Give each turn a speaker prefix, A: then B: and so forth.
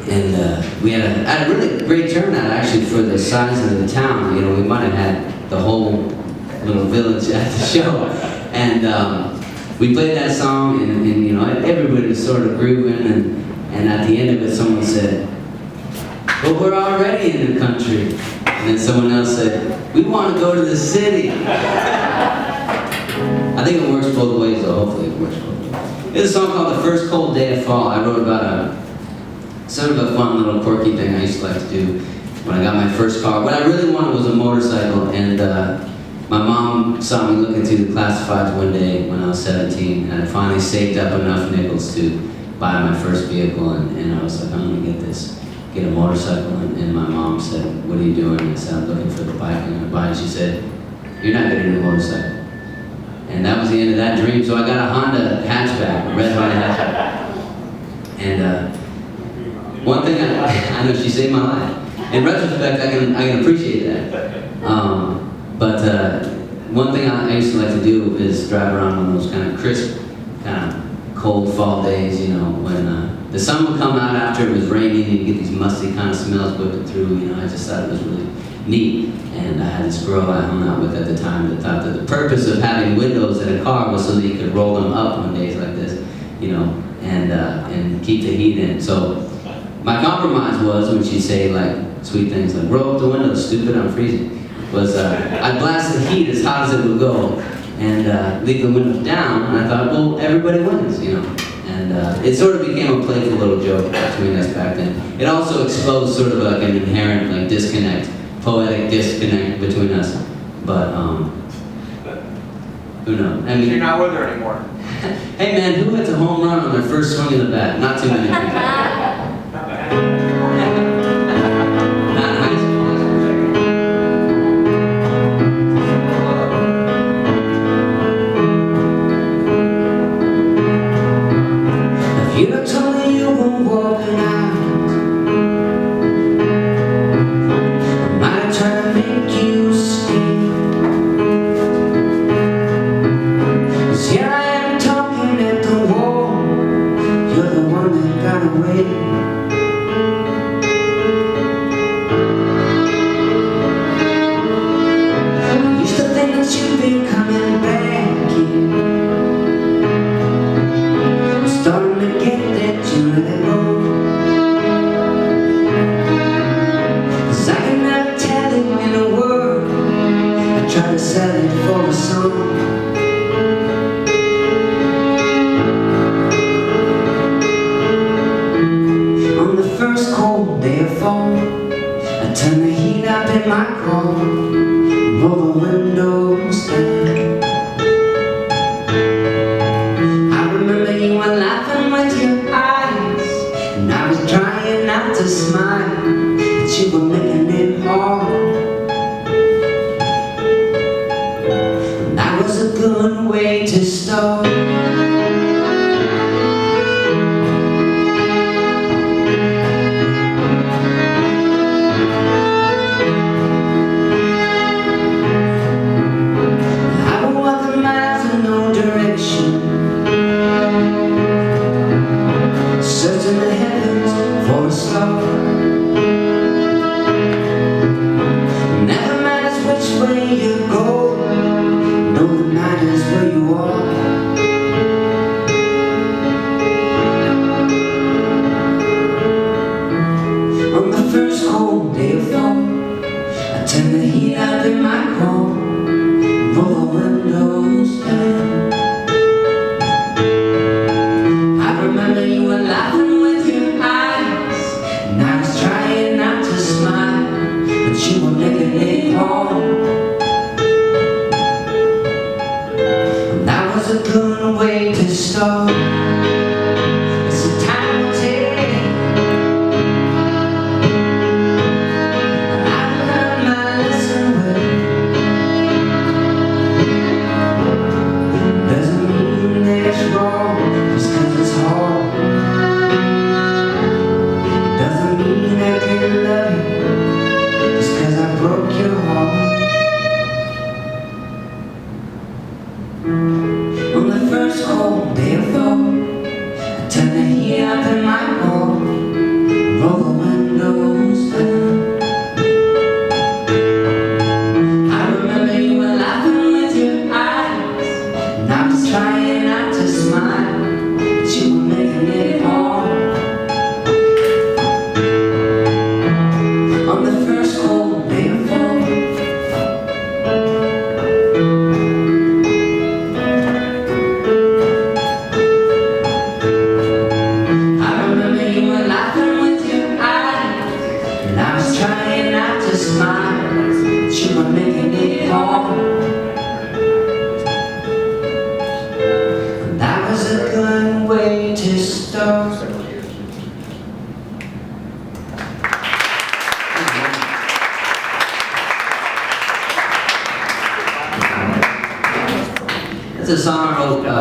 A: And we had a really great turnout actually for the size of the town. You know, we might have had the whole little village at the show. And we played that song, and you know, everybody was sort of grooving, and at the end of it, someone said, "But we're already in the country." And then someone else said, "We want to go to the city." I think it works both ways, though. Hopefully it works both ways. There's a song called "The First Cold Day of Fall." I wrote about sort of a fun little quirky thing I used to like to do when I got my first car. What I really wanted was a motorcycle, and my mom saw me looking through the classifieds one day when I was 17, and I finally saved up enough nickels to buy my first vehicle, and I was like, I'm gonna get a motorcycle, and my mom said, "What are you doing?" And I said, "I'm looking for the bike I'm gonna buy." And she said, "You're not getting a motorcycle." And that was the end of that dream, so I got a Honda hatchback, a red Honda hatchback. And one thing, I know she saved my life. In retrospect, I can appreciate that. But one thing I used to like to do is drive around on those kind of crisp, kind of cold fall days, you know, when the sun would come out after it was raining and you get these musty kind of smells whipping through, you know. I just thought it was really neat. And I had this girl I hung out with at the time that thought that the purpose of having windows in a car was so that you could roll them up on days like this, you know, and keep the heat in. So my compromise was, when she'd say like sweet things like, "Roll up the windows, stupid, I'm freezing," was I'd blast the heat as hot as it would go and leave the windows down, and I thought, well, everybody wins, you know. And it sort of became a playful little joke between us back then. It also exposed sort of like an inherent like disconnect, poetic disconnect between us. But who knows? I mean,
B: you're not with her anymore.
A: Hey man, who hits a home run on their first swing of the bat? Not too many people. a song I wrote